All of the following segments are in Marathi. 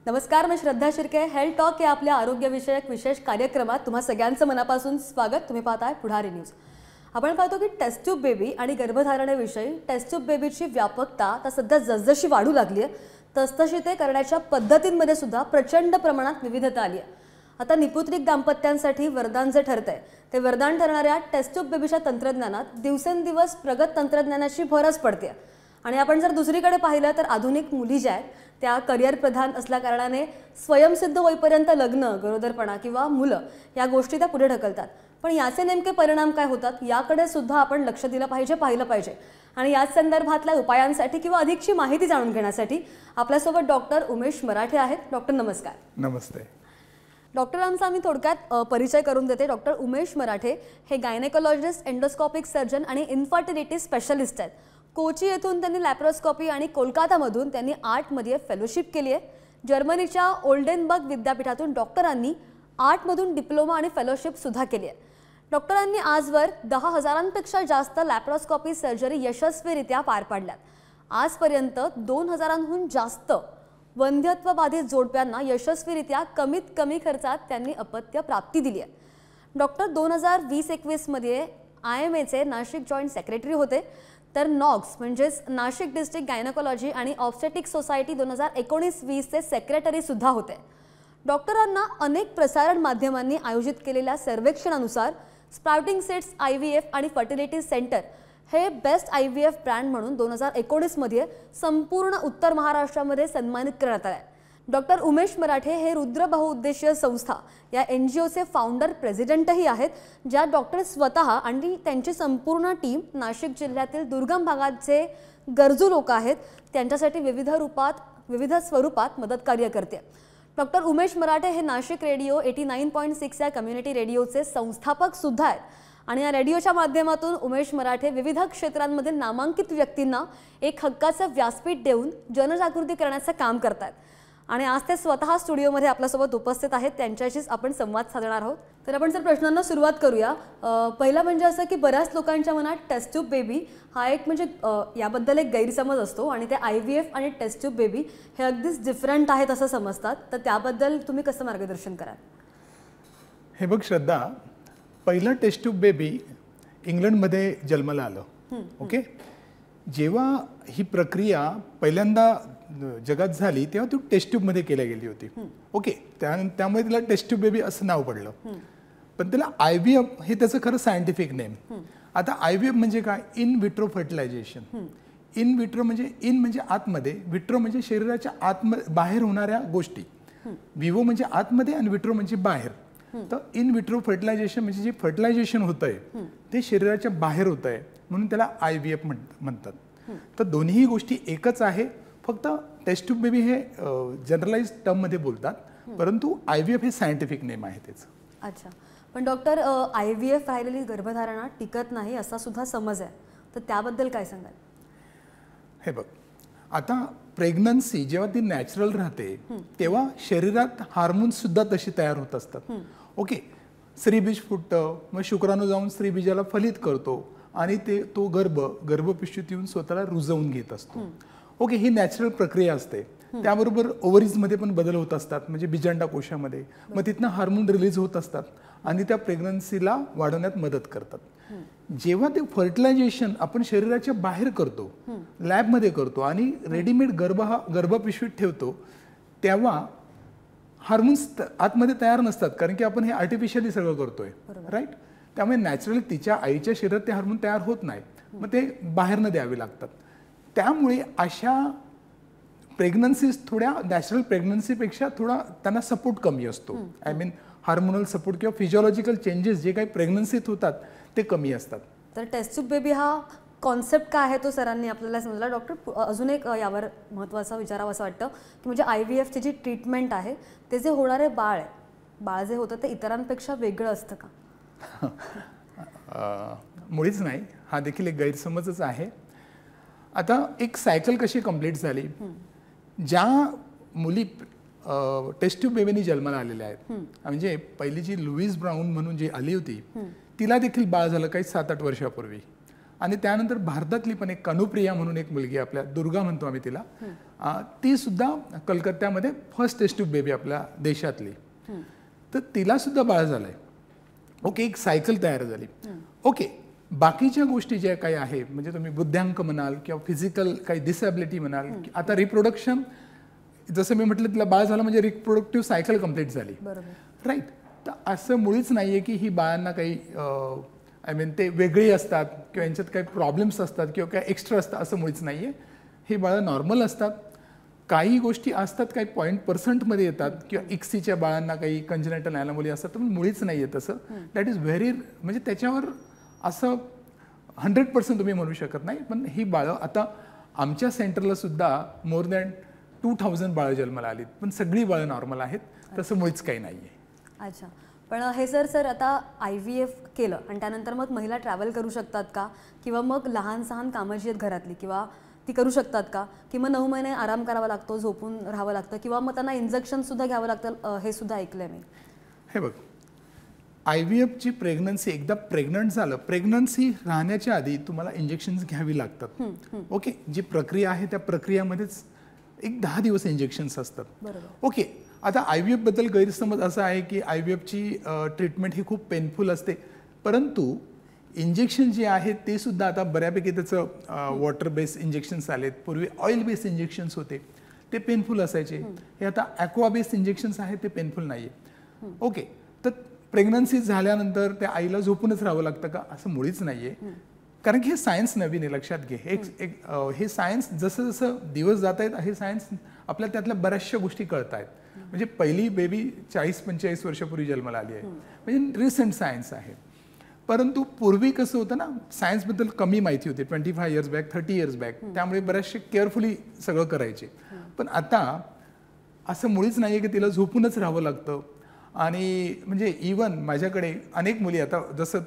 नमस्कार, मी श्रद्धा शिर्के. हेल्थ टॉक या आपल्या आरोग्यविषयक विशेष कार्यक्रमात तुम्हा सगळ्यांचं मनापासून स्वागत. तुम्ही पाहताय पुढारी न्यूज. आपण पाहतो की टेस्ट ट्यूब बेबी आणि गर्भधारणेविषयी टेस्ट ट्यूब बेबीची व्यापकता आता सध्या जसजशी वाढू लागली आहे तसतशी ते करण्याच्या पद्धतींमध्ये सुद्धा प्रचंड प्रमाणात विविधता आली आहे. आता निपुत्रिक दाम्पत्यांसाठी वरदान जे ठरतंय ते वरदान ठरणाऱ्या टेस्ट ट्यूब बेबीच्या तंत्रज्ञानात दिवसेंदिवस प्रगत तंत्रज्ञानाची भरच पडते. आणि आपण जर दुसरीकडे पाहिलं तर आधुनिक मुली ज्या आहेत त्या करिअर प्रधान असल्या कारणाने स्वयंसिद्ध होईपर्यंत लग्न, गरोदरपणा किंवा मुलं या गोष्टी त्या पुढे ढकलतात. पण याचे नेमके परिणाम काय होतात याकडे सुद्धा आपण लक्ष दिलं पाहिजे, पाहिलं पाहिजे. आणि याच संदर्भातल्या उपायांसाठी किंवा अधिकची माहिती जाणून घेण्यासाठी आपल्यासोबत डॉक्टर उमेश मराठे आहेत. डॉक्टर नमस्कार. नमस्ते. डॉक्टरांचा मी थोडक्यात परिचय करून देते. डॉक्टर उमेश मराठे हे गायनेकोलॉजिस्ट, एंडोस्कोपिक सर्जन आणि इन्फर्टिलिटी स्पेशलिस्ट आहेत. कोची येथून त्यांनी लॅप्रोस्कोपी आणि कोलकातामधून त्यांनी आर्टमध्ये फेलोशिप केली आहे. जर्मनीच्या ओल्डेनबर्ग विद्यापीठातून डॉक्टरांनी आर्टमधून डिप्लोमा आणि फेलोशिप सुद्धा केली आहे. डॉक्टरांनी आजवर 10,000पेक्षा जास्त लॅप्रोस्कोपी सर्जरी यशस्वीरित्या पार पाडल्यात. आजपर्यंत 2,000हून जास्त वंध्यत्वबाधित जोडप्यांना यशस्वीरित्या कमीत कमी खर्चात त्यांनी अपत्य प्राप्ती दिली आहे. डॉक्टर 2020-21 मध्ये IMAचे नाशिक जॉईंट सेक्रेटरी होते. तर नॉक्स म्हणजेच नाशिक डिस्ट्रिक्ट गायनेकोलॉजी आणि ऑब्स्टेटिक सोसायटी 2019-20 चे सेक्रेटरी सुद्धा होते. डॉक्टरांना अनेक प्रसारण माध्यमांनी आयोजित केलेल्या सर्वेक्षणानुसार स्प्राउटिंग सेट्स IVF आणि फर्टिलिटी सेंटर हे बेस्ट IVF ब्रँड म्हणून 2019 मध्ये संपूर्ण उत्तर महाराष्ट्रामध्ये सन्मानित करण्यात आले. डॉक्टर उमेश मराठे हे रुद्र बहुउद्देशीय संस्था या NGOचे फाउंडर प्रेसिडेंटही आहेत, ज्या डॉक्टर स्वतः आणि त्यांची संपूर्ण टीम नाशिक जिल्ह्यातील दुर्गम भागाचे गरजू लोक आहेत त्यांच्यासाठी विविध स्वरूपात मदतकार्य करते. डॉक्टर उमेश मराठे हे नाशिक रेडिओ 89.6 या कम्युनिटी रेडिओचे संस्थापक सुद्धा आहेत. आणि या रेडिओच्या माध्यमातून उमेश मराठे विविध क्षेत्रांमध्ये नामांकित व्यक्तींना एक हक्काचं व्यासपीठ देऊन जनजागृती करण्याचं काम करतात. आणि आज ते स्वतः स्टुडिओमध्ये आपल्यासोबत उपस्थित आहेत. त्यांच्याशीच आपण संवाद साधणार आहोत. तर आपण जर प्रश्नांना सुरुवात करूया. पहिला म्हणजे असं की बऱ्याच लोकांच्या मनात टेस्ट ट्यूब बेबी हा एक म्हणजे याबद्दल एक गैरसमज असतो आणि ते IVF आणि टेस्ट ट्यूब बेबी हे अगदीच डिफरंट आहेत असं समजतात. तर त्याबद्दल तुम्ही कसं मार्गदर्शन कराल? हे बघ श्रद्धा, पहिलं टेस्ट ट्यूब बेबी इंग्लंडमध्ये जन्माला आलं. ओके. जेव्हा ही प्रक्रिया पहिल्यांदा जगात झाली तेव्हा ती टेस्ट ट्यूबमध्ये केल्या गेली होती. ओके. त्यामुळे तिला टेस्ट ट्यूब बेबी असं नाव पडलं. पण त्याला IVF हे त्याचं खरं सायंटिफिक नेम. आता IVF म्हणजे काय? In vitro fertilisation. In vitro म्हणजे इन म्हणजे आतमध्ये, विट्रो म्हणजे शरीराच्या बाहेर होणाऱ्या गोष्टी. विवो म्हणजे आतमध्ये आणि विट्रो म्हणजे बाहेर. तर इन विट्रो फर्टिलायझेशन म्हणजे जे फर्टिलायझेशन होतंय ते शरीराच्या बाहेर होत आहे म्हणून त्याला IVF म्हणतात. तर दोन्ही गोष्टी एकच आहे. फक्त टेस्ट ट्यूब बेबी हे जनरलाइज टर्ममध्ये बोलतात, परंतु IVF हे सायंटिफिक नेम आहे त्याचं. अच्छा. पण डॉक्टर IVF राहिलेली गर्भधारणा टिकत नाही असा सुद्धा समज आहे, तर त्याबद्दल काय सांगाल? हे बघ, आता प्रेग्नन्सी जेव्हा ती नॅचरल राहते तेव्हा शरीरात हार्मोन्स सुद्धा तशी तयार होत असतात. ओके. स्त्रीबीज फुटतं, मग शुक्राणू जाऊन स्त्रीबीजाला फलित करतो आणि तो गर्भपिशवीत येऊन स्वतःला रुजवून घेत असतो. ओके. ही नॅचरल प्रक्रिया असते. त्याबरोबर ओव्हरीजमध्ये पण बदल होत असतात, म्हणजे बिजांडा कोशामध्ये. मग तिथनं हार्मोन रिलीज होत असतात आणि त्या प्रेग्नन्सीला वाढवण्यात मदत करतात. जेव्हा ते फर्टिलायझेशन आपण शरीराच्या बाहेर करतो, लॅबमध्ये करतो आणि रेडीमेड गर्भपिशवीत ठेवतो, तेव्हा हार्मोन्स आतमध्ये तयार नसतात, कारण की आपण हे आर्टिफिशियली सगळं करतोय. राईट. त्यामुळे नॅचरली तिच्या आईच्या शरीरात ते हार्मोन तयार होत नाही, मग ते बाहेरनं द्यावे लागतात. त्यामुळे अशा प्रेग्नन्सीज थोड्या नॅचरल प्रेग्नन्सीपेक्षा थोडा त्यांना सपोर्ट कमी असतो. आय मीन हार्मोनल सपोर्ट किंवा फिजिओलॉजिकल चेंजेस जे काही प्रेग्नन्सीत होतात ते कमी असतात. तर टेस्ट ट्यूब बेबी हा कॉन्सेप्ट काय आहे तो सरांनी आपल्याला समजला. डॉक्टर, अजून एक यावर महत्त्वाचं विचारावं असं वाटतं की म्हणजे IVFची जी ट्रीटमेंट आहे ते जे होणारे बाळ जे होतं ते इतरांपेक्षा वेगळं असतं का? मुळीच नाही. हा देखील एक गैरसमजच आहे. आता एक सायकल कशी कंप्लीट झाली, ज्या मुली टेस्ट ट्यूब बेबीनी जन्माला आलेल्या आहेत, म्हणजे पहिली जी लुईस ब्राऊन म्हणून जी आली होती तिला देखील बाळ झालं काही 7-8 वर्षापूर्वी. आणि त्यानंतर भारतातली पण एक कनुप्रिया म्हणून एक मुलगी आपल्या दुर्गा म्हणतो आम्ही तिला, ती सुद्धा कलकत्त्यामध्ये फर्स्ट टेस्ट ट्यूब बेबी आपल्या देशातली, तर तिला सुद्धा बाळ झालंय. ओके, एक सायकल तयार झाली. ओके, बाकीच्या गोष्टी ज्या काही आहे म्हणजे तुम्ही बुद्ध्यांक म्हणाल किंवा फिजिकल काही डिसॅबिलिटी म्हणाल, आता रिप्रोडक्शन जसं मी म्हटलं तिला बाळ झालं म्हणजे रिप्रोडक्टिव्ह सायकल कंप्लीट झाली, राईट. तर असं मुळीच नाही आहे की ही बाळांना काही आय मीन ते वेगळी असतात किंवा यांच्यात काही प्रॉब्लेम्स असतात किंवा काही एक्स्ट्रा असतात, असं मुळीच नाही आहे. ही बाळं नॉर्मल असतात. काही गोष्टी असतात काही 0.% येतात किंवा इक्सीच्या बाळांना काही कंजेनिटल ॲनोमली असतात, पण मुळीच नाही आहे तसं. दॅट इज व्हेरी म्हणजे त्याच्यावर असं 100% तुम्ही म्हणू शकत नाही. पण ही बाळं आता आमच्या सेंटरला सुद्धा मोर दॅन 2000 बाळं जन्माला आलीत, पण सगळी बाळं नॉर्मल आहेत, तसं मुळीच काही नाही आहे. अच्छा, पण हे सर आता IVF केलं आणि त्यानंतर मग महिला ट्रॅव्हल करू शकतात का, किंवा मग लहान सहान कामं जी आहेत घरातली किंवा ती करू शकतात का, किंवा 9 महिने आराम करावा लागतो, झोपून राहावं लागतं, किंवा मग त्यांना इंजेक्शनसुद्धा घ्यावं लागतं, हे सुद्धा ऐकलंय मी. हे बघ, IVFची प्रेग्नन्सी एकदा प्रेग्नंट झालं, प्रेग्नन्सी राहण्याच्या आधी तुम्हाला इंजेक्शन्स घ्यावी लागतात. ओके, जी प्रक्रिया आहे त्या प्रक्रियामध्येच एक 10 दिवस इंजेक्शन्स असतात. ओके, आता IVF बद्दल गैरसमज असा आहे की IVFची ट्रीटमेंट ही खूप पेनफुल असते, परंतु इंजेक्शन जे आहेत ते सुद्धा आता बऱ्यापैकी त्याचं वॉटर बेस्ड इंजेक्शन्स आलेत. पूर्वी ऑइल बेस्ड इंजेक्शन्स होते, ते पेनफुल असायचे. हे आता ॲक्वा बेस्ड इंजेक्शन्स आहेत, ते पेनफुल नाही आहे. ओके, तर प्रेग्नन्सी झाल्यानंतर त्या आईला झोपूनच राहावं लागतं का, असं मुळीच नाही आहे. कारण की हे सायन्स नवीन आहे, लक्षात घे. हे सायन्स जसं जसं दिवस जात आहेत हे सायन्स आपल्याला त्यातल्या बऱ्याचशा गोष्टी कळत आहेत. म्हणजे पहिली बेबी 40-45 वर्षापूर्वी जन्माला आली आहे, म्हणजे रिसेंट सायन्स आहे. परंतु पूर्वी कसं होतं ना, सायन्सबद्दल कमी माहिती होती 25 इयर्स बॅक, 30 इयर्स बॅक, त्यामुळे बऱ्याचशे केअरफुली सगळं करायचे. पण आता असं मुळीच नाही आहे की तिला झोपूनच राहावं लागतं. आणि म्हणजे इवन माझ्याकडे अनेक मुली, आता जसं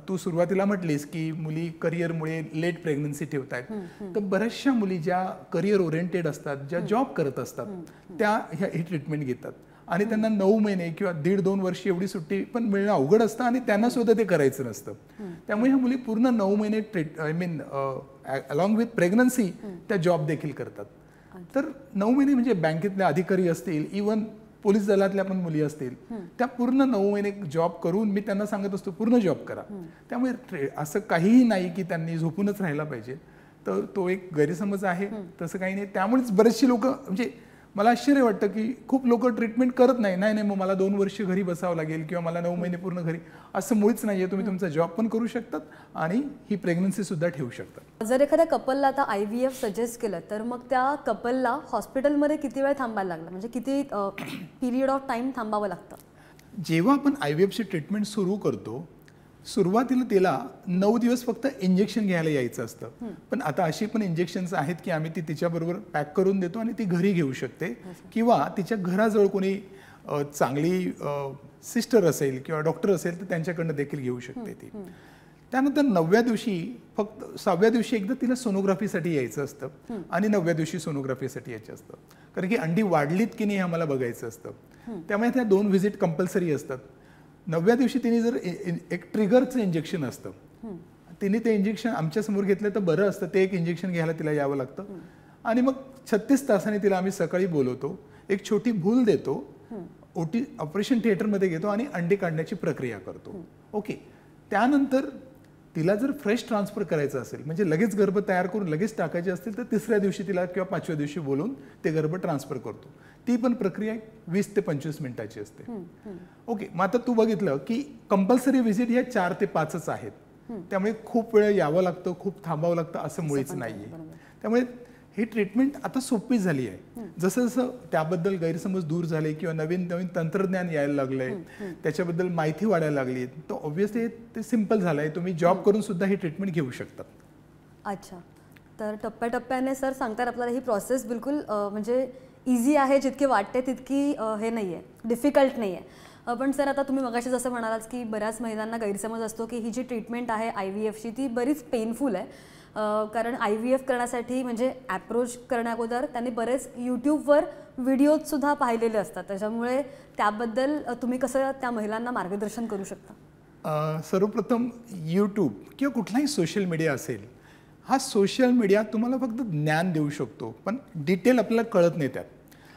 तू सुरुवातीला म्हटलीस की मुली करिअरमुळे लेट प्रेग्नन्सी ठेवत आहेत, तर बऱ्याचशा मुली ज्या करिअर ओरिएंटेड असतात, ज्या जॉब करत असतात, त्या ही ट्रीटमेंट घेतात आणि त्यांना 9 महिने किंवा 1.5-2 वर्ष एवढी सुट्टी पण मिळणं अवघड असतं आणि त्यांना सुद्धा ते करायचं नसतं. त्यामुळे ह्या मुली पूर्ण 9 महिने I mean along with pregnancy त्या जॉब देखील करतात. तर 9 महिने म्हणजे बँकेतले अधिकारी असतील, इवन पोलीस दलातल्या पण मुली असतील, त्या पूर्ण 9 महिने जॉब करून मी त्यांना सांगत असतो पूर्ण जॉब करा. त्यामुळे असं काहीही नाही की त्यांनी झोपूनच राहायला पाहिजे, तर तो एक गैरसमज आहे, तसं काही नाही. त्यामुळेच बरेचशी लोक, म्हणजे मला आश्चर्य वाटतं की खूप लोक ट्रीटमेंट करत नाही, मग मला 2 वर्ष घरी बसावं लागेल किंवा मला 9 महिने पूर्ण घरी, असं मुळीच नाही आहे. तुम्ही तुमचा जॉब पण करू शकतात आणि ही प्रेग्नन्सी सुद्धा ठेवू शकतात. जर एखाद्या कपलला आता IVF सजेस्ट केलं तर मग त्या कपलला हॉस्पिटलमध्ये किती वेळ थांबायला लागला, म्हणजे किती पिरियड ऑफ टाइम थांबावं लागतं? जेव्हा आपण IVFची ट्रीटमेंट सुरू करतो, सुरुवातीला तिला 9 दिवस फक्त इंजेक्शन घ्यायला यायचं असतं. पण आता अशी पण इंजेक्शन्स आहेत की आम्ही ती तिच्याबरोबर पॅक करून देतो आणि ती घरी घेऊ शकते, किंवा तिच्या घराजवळ कोणी चांगली सिस्टर असेल किंवा डॉक्टर असेल तर त्यांच्याकडनं देखील घेऊ शकते ती. त्यानंतर 9व्या दिवशी, फक्त 6व्या दिवशी एकदा तिला सोनोग्राफीसाठी यायचं असतं आणि 9व्या दिवशी सोनोग्राफीसाठी यायचं असतं, कारण की अंडी वाढलीत की नाही आम्हाला बघायचं असतं. त्यामुळे त्या 2 व्हिजिट कंपल्सरी असतात. 9व्या दिवशी तिने जर एक ट्रिगरचं इंजेक्शन असतं, तिने ते इंजेक्शन आमच्यासमोर घेतलं तर बरं असतं. ते एक इंजेक्शन घ्यायला तिला यावं लागतं आणि मग 36 तासांनी तिला आम्ही सकाळी बोलवतो, एक छोटी भूल देतो, ऑपरेशन थिएटरमध्ये घेतो आणि अंडे काढण्याची प्रक्रिया करतो. ओके, त्यानंतर तिला जर फ्रेश ट्रान्सफर करायचं असेल, म्हणजे लगेच गर्भ तयार करून लगेच टाकायचे असतील, तर 3ऱ्या दिवशी तिला किंवा 5व्या दिवशी बोलून ते गर्भ ट्रान्सफर करतो. ती पण प्रक्रिया 20 ते 25 मिनिटाची असते. ओके, मग आता तू बघितलं की कंपल्सरी व्हिजिट ह्या 4 ते 5च आहेत. त्यामुळे खूप वेळ यावं लागतं, खूप थांबावं लागतं असं मुळीच नाहीये. त्यामुळे ही ट्रीटमेंट आता सोपी झाली आहे. जसं जसं त्याबद्दल गैरसमज दूर झाले किंवा नवीन नवीन तंत्रज्ञान यायला लागलंय, त्याच्याबद्दल माहिती वाढायला लागली, तर ऑब्व्हियसली ते सिम्पल झालंय. तुम्ही जॉब करून सुद्धा ही ट्रीटमेंट घेऊ शकतात. अच्छा, तर टप्प्याटप्प्याने सर सांगतात आपल्याला ही प्रोसेस बिलकुल म्हणजे इझी आहे, जितकी वाटते तितकी हे नाही आहे, डिफिकल्ट नाही आहे. पण सर आता तुम्ही मगाशी जसं म्हणालात की बऱ्याच महिलांना गैरसमज असतो की ही जी ट्रीटमेंट आहे IVFची ती बरीच पेनफुल आहे, कारण IVF करण्यासाठी म्हणजे ॲप्रोच करण्याअगोदर त्यांनी बरेच यूट्यूबवर व्हिडिओजसुद्धा पाहिलेले असतात. त्याच्यामुळे त्याबद्दल तुम्ही कसं त्या महिलांना मार्गदर्शन करू शकता? सर्वप्रथम यूट्यूब किंवा कुठलाही सोशल मीडिया असेल, हा सोशल मीडिया तुम्हाला फक्त ज्ञान देऊ शकतो, पण डिटेल आपल्याला कळत नाही त्यात.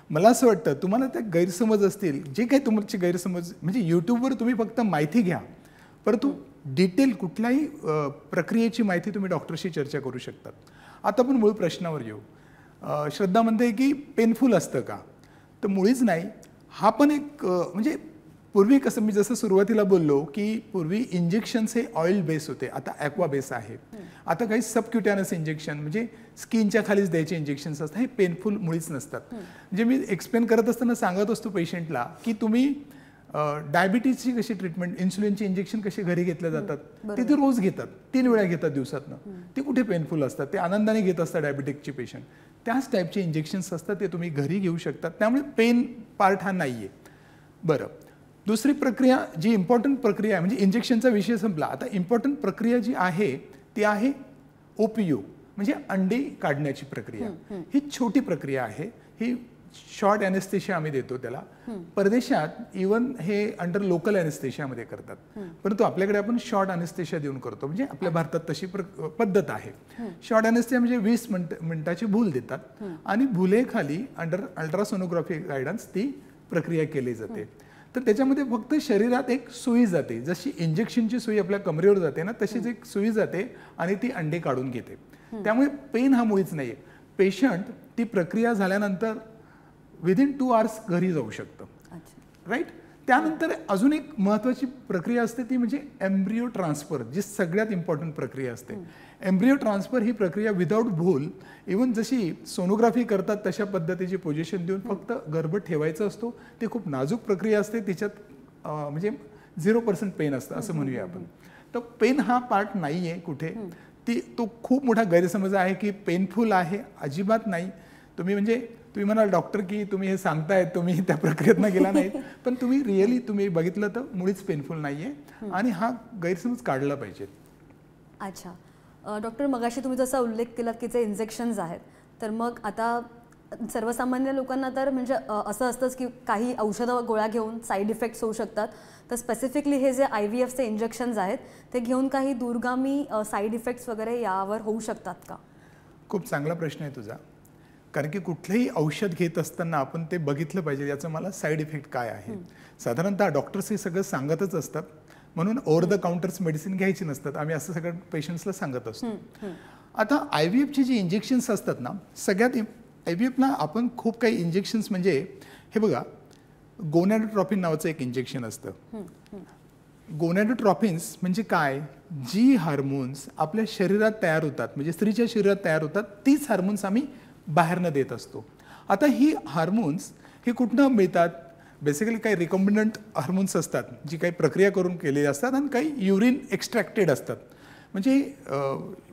मला असं वाटतं तुम्हाला त्या गैरसमज असतील, जे काही तुमचे गैरसमज, म्हणजे यूट्यूबवर तुम्ही फक्त माहिती घ्या, परंतु डिटेल कुठल्याही प्रक्रियेची माहिती तुम्ही डॉक्टरशी चर्चा करू शकतात. आता आपण मूळ प्रश्नावर येऊ. श्रद्धा म्हणते की पेनफुल असतं का? तर मुळीच नाही. हा पण एक म्हणजे पूर्वी कसं, मी जसं सुरुवातीला बोललो की पूर्वी इंजेक्शन्स हे ऑइल बेस होते, आता ॲक्वा बेस आहे. आता काही सबक्युटॅनस इंजेक्शन म्हणजे स्किनच्या खालीच द्यायचे इंजेक्शन्स असतात, हे पेनफुल मुळीच नसतात. म्हणजे मी एक्सप्लेन करत असताना सांगत असतो पेशंटला की तुम्ही डायबिटीजची कशी ट्रीटमेंट, इन्सुलिनचे इंजेक्शन कसे घरी घेतले जातात, ते ते रोज घेतात, 3 वेळा घेतात दिवसातनं, ते कुठे पेनफुल असतात, ते आनंदाने घेत असतात डायबिटिकचे पेशंट. त्याच टाईपचे इंजेक्शन्स असतात, ते तुम्ही घरी घेऊ शकतात, त्यामुळे पेन पार्ट हा नाही आहे. बरं, दुसरी प्रक्रिया जी इम्पॉर्टंट प्रक्रिया आहे, म्हणजे इंजेक्शनचा विषय संपला, आता इम्पॉर्टंट प्रक्रिया जी आहे ती आहे OPU, म्हणजे अंडे काढण्याची प्रक्रिया. ही छोटी प्रक्रिया आहे, ही शॉर्ट ॲनेस्थेशिया आम्ही देतो त्याला. परदेशात इवन हे अंडर लोकल ॲनेस्थेशियामध्ये करतात, परंतु आपल्याकडे आपण शॉर्ट ॲनेस्थेशिया देऊन करतो, म्हणजे आपल्या भारतात तशी पद्धत आहे. शॉर्ट ॲनेस्थेशिया म्हणजे 20 मिनिटाची भूल देतात आणि भुलेखाली अंडर अल्ट्रासोनोग्राफी गायडन्स ती प्रक्रिया केली जाते. तर त्याच्यामध्ये फक्त शरीरात एक सुई जाते, जशी इंजेक्शनची सुई आपल्या कमरेवर जाते ना, तशीच एक सुई जाते आणि ती अंडे काढून घेते. त्यामुळे पेन हा मुळीच नाही आहे. पेशंट ती प्रक्रिया झाल्यानंतर विदिन 2 आवर्स घरी जाऊ शकतं, राईट. त्यानंतर अजून एक महत्त्वाची प्रक्रिया असते, ती म्हणजे एम्ब्रिओ ट्रान्सफर, जी सगळ्यात इम्पॉर्टंट प्रक्रिया असते. एम्ब्रिओ ट्रान्सफर ही प्रक्रिया विदाऊट भूल, इवन जशी सोनोग्राफी करतात तशा पद्धतीची पोझिशन देऊन फक्त गर्भ ठेवायचं असतो. ते खूप नाजूक प्रक्रिया असते, तिच्यात म्हणजे 0% पेन असतं असं म्हणूया आपण. तर पेन हा पार्ट नाही आहे कुठे. तो खूप मोठा गैरसमज आहे की पेनफुल आहे, अजिबात नाही. तुम्ही म्हणाल डॉक्टर की तुम्ही हे सांगताय, तुम्ही त्या प्रक्रियेतनं गेला नाहीत, पण तुम्ही रिअली तुम्ही बघितलं तर मुळीच पेनफुल नाही आहे आणि हा गैरसमज काढला पाहिजे. अच्छा डॉक्टर, मगाशी तुम्ही जसा उल्लेख केलात की जे इंजेक्शन्स आहेत, तर मग आता सर्वसामान्य लोकांना तर म्हणजे असं असतंच की काही औषधं गोळ्या घेऊन साईड इफेक्ट्स होऊ शकतात, तर स्पेसिफिकली हे जे IVFचे इंजेक्शन्स आहेत ते घेऊन काही दूरगामी साईड इफेक्ट्स वगैरे यावर होऊ शकतात का? खूप चांगला प्रश्न आहे तुझा. कारण की कुठलंही औषध घेत असताना आपण ते बघितलं पाहिजे, याचं मला साईड इफेक्ट काय आहे. साधारणतः डॉक्टर्स हे सगळं सांगतच असतात, म्हणून ओव्हर द काउंटर्स मेडिसिन घ्यायची नसतात, आम्ही असं सगळं पेशंट्सला सांगत असतो. आता IVFची जी इंजेक्शन्स असतात ना, सगळ्यात IVFला आपण खूप काही इंजेक्शन्स, म्हणजे हे बघा, गोनॅडोट्रॉपिन नावाचं एक इंजेक्शन असतं. गोनॅडोट्रॉपिन्स म्हणजे काय, जी हार्मोन्स आपल्या शरीरात तयार होतात, म्हणजे स्त्रीच्या शरीरात तयार होतात, तीच हार्मोन्स आम्ही बाहेरनं देत असतो. आता ही हार्मोन्स हे कुठनं मिळतात? बेसिकली काही रिकॉम्बिनंट हार्मोन्स असतात, जी काही प्रक्रिया करून केलेली असतात, आणि काही युरिन एक्स्ट्रॅक्टेड असतात, म्हणजे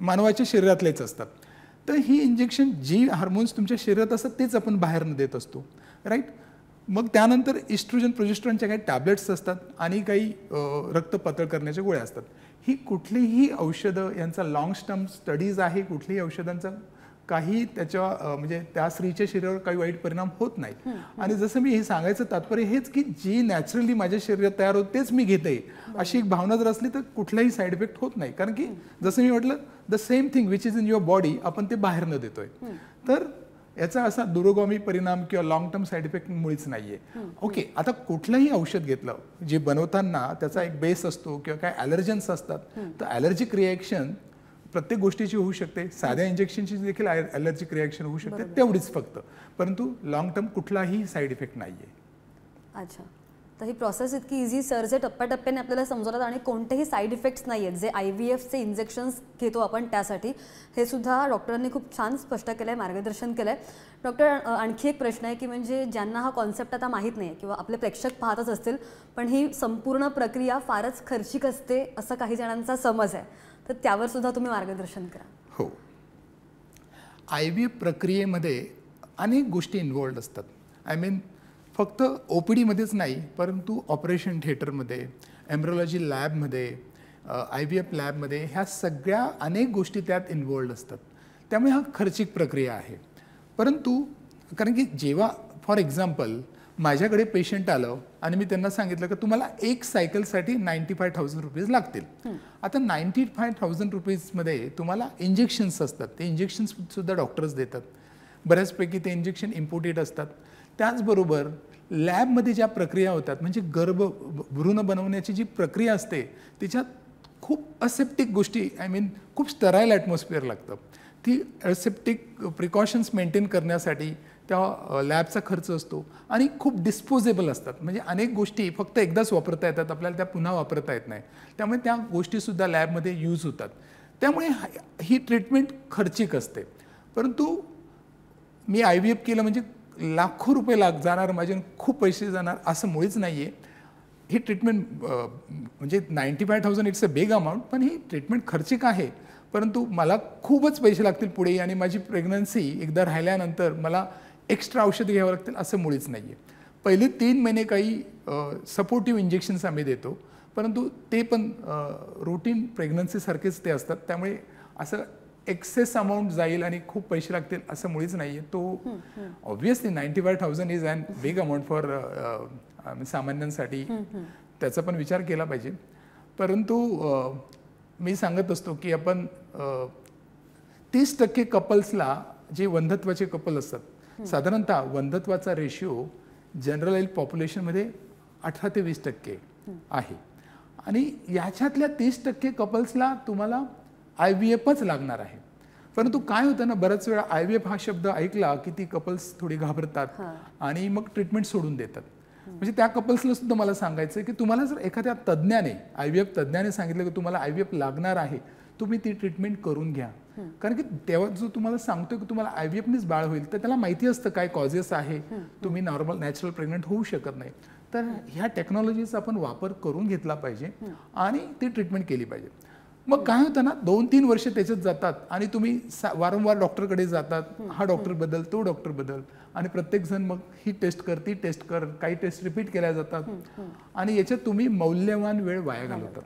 मानवाच्या शरीरातलेच असतात. तर ही इंजेक्शन जी हार्मोन्स तुमच्या शरीरात असतात तेच आपण बाहेरनं देत असतो, राईट. मग त्यानंतर इस्ट्रोजन प्रोजेस्टेरॉनच्या काही टॅबलेट्स असतात आणि काही रक्त पातळ करण्याच्या गोळ्या असतात. ही कुठलीही औषधं, यांचा लॉंग टर्म स्टडीज आहे, कुठल्याही औषधांचा काही त्याच्या म्हणजे त्या स्त्रीच्या शरीरावर काही वाईट परिणाम होत नाही. आणि जसं मी हे सांगायचं तात्पर्य हेच की जी नॅचरली माझ्या शरीरात तयार होत तेच मी घेते, अशी एक भावना जर असली तर कुठलाही साईड इफेक्ट होत नाही. कारण की जसं मी म्हटलं, the same thing which is in your body आपण ते बाहेर न देतोय. तर याचा असा दूरगामी परिणाम किंवा लॉंग टर्म साईड इफेक्ट मुळीच नाहीये. ओके, आता कुठलंही औषध घेतलं जे बनवताना त्याचा एक बेस असतो किंवा काय ॲलर्जन्स असतात, तर ॲलर्जिक रिॲक्शन प्रत्येक गोष्टीची होऊ शकते. साध्या इंजेक्शनची देखील ॲलर्जिक रिॲक्शन होऊ शकते, तेवढीच फक्त, परंतु लॉंग टर्म कुठलाही साईड इफेक्ट नाहीये. अच्छा, तर ही प्रोसेस इतकी इझी सर, जे टप्प्याटप्प्याने आपल्याला समजवतात आणि कोणतेही साईड इफेक्ट्स नाही आहेत जे IVFचे इंजेक्शन्स घेतो आपण त्यासाठी, हे सुद्धा डॉक्टरांनी खूप छान स्पष्ट केलं आहे, मार्गदर्शन केलं आहे. डॉक्टर, आणखी एक प्रश्न आहे की म्हणजे ज्यांना हा कॉन्सेप्ट आता माहीत नाही किंवा आपले प्रेक्षक पाहतच असतील, पण ही संपूर्ण प्रक्रिया फारच खर्चिक असते असं काही जणांचा समज आहे, तर त्यावर सुद्धा तुम्ही मार्गदर्शन करा. हो, IVF प्रक्रियेमध्ये अनेक गोष्टी इन्व्हॉल्ड असतात. आय मीन फक्त OPDमध्येच नाही, परंतु ऑपरेशन थिएटरमध्ये, एम्ब्रियोलॉजी लॅबमध्ये, IVF लॅबमध्ये, ह्या सगळ्या अनेक गोष्टी त्यात इन्व्हॉल्ड असतात. त्यामुळे हा खर्चिक प्रक्रिया आहे. परंतु कारण की जेव्हा फॉर एक्झाम्पल माझ्याकडे पेशंट आलं आणि मी त्यांना सांगितलं की तुम्हाला एक सायकलसाठी 95,000 रुपीज लागतील. आता 95,000 रुपीजमध्ये तुम्हाला इंजेक्शन्स असतात, ते इंजेक्शन्स सुद्धा डॉक्टर्स देतात. बऱ्याचपैकी ते इंजेक्शन इम्पोर्टेड असतात. त्याचबरोबर लॅबमध्ये ज्या प्रक्रिया होतात, म्हणजे भ्रूण बनवण्याची जी प्रक्रिया असते त्याच्यात खूप असेप्टिक गोष्टी, आय मीन खूप स्टराईल ॲटमॉस्फिअर लागतं. ती असेप्टिक प्रिकॉशन्स मेंटेन करण्यासाठी त्या लॅबचा खर्च असतो आणि खूप डिस्पोजेबल असतात. म्हणजे अनेक गोष्टी फक्त एकदाच वापरता येतात, आपल्याला त्या पुन्हा वापरता येत नाही. त्यामुळे त्या गोष्टीसुद्धा लॅबमध्ये यूज होतात. त्यामुळे ही ट्रीटमेंट खर्चिक असते. परंतु मी IVF केलं म्हणजे लाखो रुपये जाणार, माझे खूप पैसे जाणार असं मुळीच नाही आहे. ही ट्रीटमेंट म्हणजे 95,000 इट्स अ बिग अमाऊंट, पण ही ट्रीटमेंट खर्चिक आहे. परंतु मला खूपच पैसे लागतील पुढे आणि माझी प्रेग्नन्सी एकदा राहिल्यानंतर मला एक्स्ट्रा औषधं घ्यावं लागतील असं मुळीच नाही आहे. पहिले 3 महिने काही सपोर्टिव्ह इंजेक्शन्स आम्ही देतो, परंतु ते पण रुटीन प्रेग्नन्सीसारखेच ते असतात. त्यामुळे असं एक्सेस अमाऊंट जाईल आणि खूप पैसे लागतील असं मुळीच नाही आहे. तो obviously 95,000 is an big amount for सामान्यांसाठी, त्याचा पण विचार केला पाहिजे. परंतु मी सांगत असतो की आपण 30% कपल्सला, जे वंधत्वाचे कपल असतात, साधारणतः वंधत्वाचा रेशिओ जनरल पॉप्युलेशनमध्ये 18 ते 20% आहे. आणि याच्यातल्या 30% कपल्सला तुम्हाला IVFच लागणार आहे. परंतु काय होतं ना, बऱ्याच वेळा IVF हा शब्द ऐकला की ती कपल्स थोडी घाबरतात आणि मग ट्रीटमेंट सोडून देतात. म्हणजे त्या कपल्सला सुद्धा मला सांगायचं की तुम्हाला जर एखाद्या तज्ज्ञाने, IVF तज्ज्ञाने सांगितलं की तुम्हाला IVF लागणार आहे, तुम्ही ती ट्रीटमेंट करून घ्या. कारण की तेव्हा जो तुम्हाला सांगतोय की तुम्हाला IVFनेच बाळ होईल, तर त्याला माहिती असतं काय कॉजेस आहे, तुम्ही नॉर्मल नॅचरल प्रेग्नंट होऊ शकत नाही. तर ह्या टेक्नॉलॉजीचा आपण वापर करून घेतला पाहिजे आणि ती ट्रीटमेंट केली पाहिजे. मग काय होतं ना, 2-3 वर्ष त्याच्यात जातात आणि तुम्ही वारंवार डॉक्टरकडे जातात, हा डॉक्टर बदल, तो डॉक्टर बदल, आणि प्रत्येकजण मग ही टेस्ट कर, ती टेस्ट कर, काही टेस्ट रिपीट केल्या जातात आणि याच्यात तुम्ही मौल्यवान वेळ वाया घालवतात.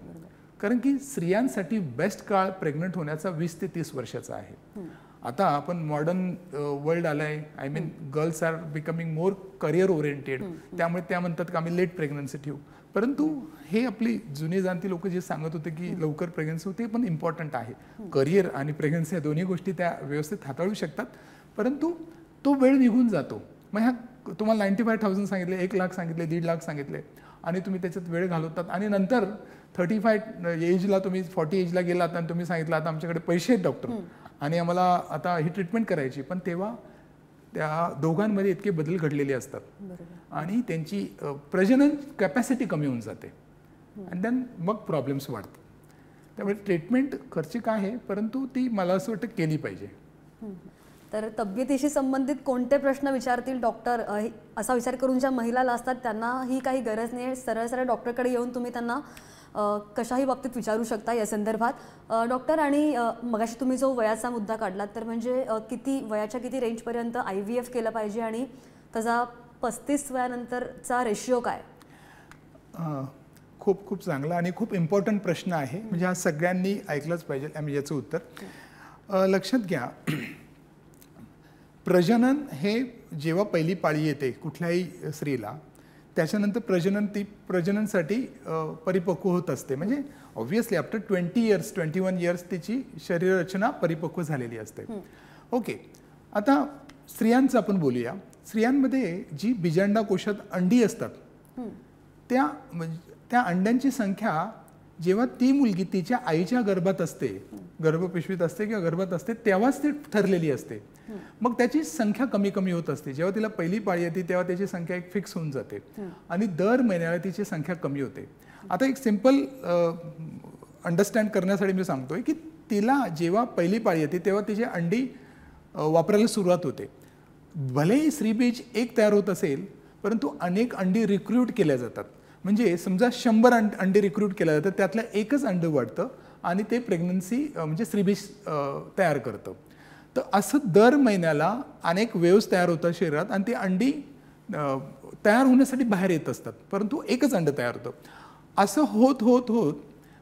कारण की स्त्रियांसाठी बेस्ट काळ प्रेग्नंट होण्याचा 20 ते 30 वर्षाचा आहे. आता आपण मॉडर्न वर्ल्ड आलाय, I mean girls are becoming more career oriented, त्यामुळे त्या म्हणतात की आम्ही लेट प्रेग्नन्सी ठेवू. परंतु हे आपली जुनी जाणती लोक जे सांगत होते की लवकर प्रेग्नन्सी होते, पण इम्पॉर्टंट आहे. करिअर आणि प्रेग्नन्सी या दोन्ही गोष्टी त्या व्यवस्थित हाताळू शकतात, परंतु तो वेळ निघून जातो. मग ह्या तुम्हाला 95,000 सांगितले, 1 लाख सांगितले, 1.5 लाख सांगितले आणि तुम्ही त्याच्यात वेळ घालवतात आणि नंतर 35 एजला, तुम्ही 40 एजला गेलात आणि तुम्ही सांगितलं आता आमच्याकडे पैसे आहेत डॉक्टर आणि आम्हाला आता ही ट्रीटमेंट करायची, पण तेव्हा त्या दोघांमध्ये इतके बदल घडलेले असतात आणि त्यांची प्रजनन कॅपॅसिटी कमी होऊन जाते आणि देन मग प्रॉब्लेम्स वाढतात. त्यामुळे ट्रीटमेंट खर्चिक आहे, परंतु ती मला असं वाटतं केली पाहिजे. तर तब्येतीशी संबंधित कोणते प्रश्न विचारतील डॉक्टर, असा विचार करून ज्या महिला असतात त्यांना ही काही गरज नाही, सरळ सरळ डॉक्टरकडे येऊन तुम्ही त्यांना कशाही बाबतीत विचारू शकता या संदर्भात. डॉक्टर, आणि मगाशी तुम्ही जो वयाचा मुद्दा काढलात, तर म्हणजे वयाच्या किती रेंजपर्यंत IVF केलं पाहिजे आणि त्याचा 35 वयानंतरचा रेशिओ काय? खूप खूप चांगला आणि खूप इम्पॉर्टंट प्रश्न आहे. म्हणजे हा सगळ्यांनी ऐकलंच पाहिजे. आम्ही याचं उत्तर लक्षात घ्या. प्रजनन हे जेव्हा पहिली पाळी येते कुठल्याही स्त्रीला, त्याच्यानंतर प्रजननसाठी परिपक्व होत असते. म्हणजे ऑब्व्हियसली आफ्टर 21 इयर्स तिची शरीररचना परिपक्व झालेली असते. ओके, आता स्त्रियांचं आपण बोलूया. स्त्रियांमध्ये जी बीजांडाकोशात अंडी असतात त्या अंड्यांची संख्या जेव्हा ती मुलगी तिच्या आईच्या गर्भात असते, गर्भपिशवीत असते किंवा गर्भात असते, तेव्हाच ती ठरलेली असते. मग त्याची संख्या कमी कमी होत असते. जेव्हा तिला पहिली पाळी येते तेव्हा त्याची संख्या एक फिक्स होऊन जाते आणि दर महिन्याला तिची संख्या कमी होते. आता एक सिंपल अंडरस्टँड करण्यासाठी मी सांगतोय की तिला जेव्हा पहिली पाळी येते तेव्हा तिची अंडी वापरायला सुरुवात होते. भलेही स्त्रीबीज एक तयार होत असेल, परंतु अनेक अंडी रिक्रूट केल्या जातात. म्हणजे समजा 100 अंडे रिक्रूट केल्या जातात, त्यातलं एकच अंड वाढतं आणि ते प्रेग्नन्सी म्हणजे स्त्रीबीज तयार करतं. तर असं दर महिन्याला अनेक वेव्स तयार होतात शरीरात आणि ती अंडी तयार होण्यासाठी बाहेर येत असतात, परंतु एकच अंड तयार होतं. असं होत होत होत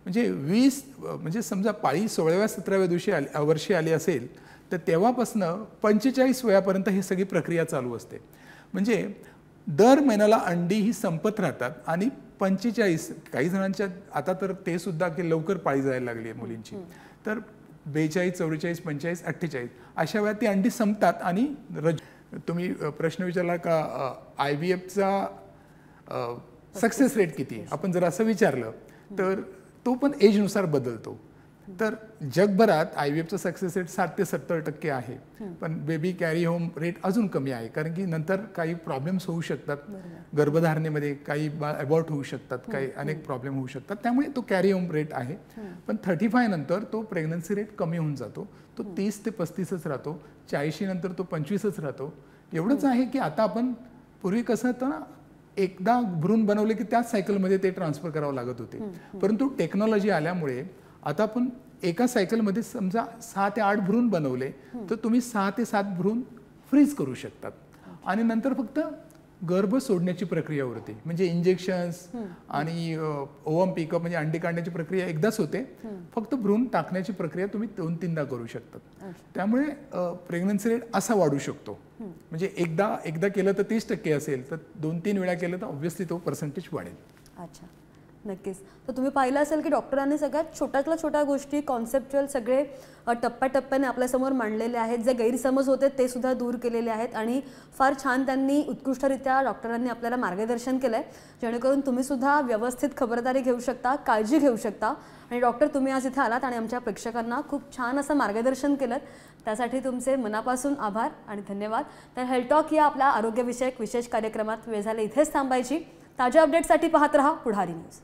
म्हणजे 20 म्हणजे समजा पाळी 16व्या-17व्या वर्षी आली असेल, तर तेव्हापासनं 45 वयापर्यंत ही सगळी प्रक्रिया चालू असते. म्हणजे दर महिन्याला अंडी ही संपत राहतात आणि 45 काही जणांच्या आता तर ते सुद्धा की लवकर पाळी जायला लागली आहे मुलींची, तर 42, 44, 45, 48 अशा वेळा ती अंडी संपतात आणि तुम्ही प्रश्न विचारला का IVFचा सक्सेस रेट किती, आपण जर असं विचारलं तर तो पण एजनुसार बदलतो. तर जगभरात IVFचा सक्सेस रेट 60 ते 70% आहे, पण बेबी कॅरी होम रेट अजून कमी आहे, कारण की नंतर काही प्रॉब्लेम्स होऊ शकतात, गर्भधारणेमध्ये काही अबॉर्ट होऊ शकतात, काही अनेक प्रॉब्लेम होऊ शकतात, त्यामुळे तो कॅरी होम रेट आहे. पण 35 नंतर तो प्रेग्नन्सी रेट कमी होऊन जातो, तो 30 ते 35च राहतो, 40 नंतर तो 25च राहतो. एवढंच आहे की आता आपण पूर्वी कसं होतं ना, एकदा भ्रूण बनवले की त्याच सायकलमध्ये ते ट्रान्सफर करावं लागत होते, परंतु टेक्नॉलॉजी आल्यामुळे आता आपण एका सायकलमध्ये समजा 6 ते 8 भ्रूण बनवले तर तुम्ही 6 ते 7 भ्रूण फ्रीज करू शकतात आणि नंतर फक्त गर्भ सोडण्याची प्रक्रिया उरते, म्हणजे इंजेक्शन्स आणि ओव्हम पिकअप म्हणजे अंडी काढण्याची प्रक्रिया एकदाच होते, फक्त भ्रूण टाकण्याची प्रक्रिया तुम्ही 2-3दा करू शकतात. त्यामुळे प्रेग्नन्सी रेट असा वाढू शकतो. म्हणजे एकदा केलं तर 30% असेल तर 2-3 वेळा केलं तर ऑब्व्हियसली तो पर्सेंटेज वाढेल. अच्छा, नक्कीच. तर तुम्ही पाहिलं असेल की डॉक्टरांनी सगळ्यात छोट्यातल्या छोट्या गोष्टी कॉन्सेप्च्युअल सगळे टप्प्याटप्प्याने आपल्यासमोर मांडलेले आहेत. जे गैरसमज होते ते सुद्धा दूर केलेले आहेत आणि फार छान त्यांनी उत्कृष्टरित्या डॉक्टरांनी आपल्याला मार्गदर्शन केलं आहे, जेणेकरून तुम्ही सुद्धा व्यवस्थित खबरदारी घेऊ शकता, काळजी घेऊ शकता. आणि डॉक्टर, तुम्ही आज इथे आलात आणि आमच्या प्रेक्षकांना खूप छान असं मार्गदर्शन केलं, त्यासाठी तुमचे मनापासून आभार आणि धन्यवाद. तर हेल्थ टॉक या आपल्या आरोग्यविषयक विशेष कार्यक्रमात वेळ झाले इथेच थांबायची. ताज्या अपडेटसाठी पाहत रहा पुढारी न्यूज.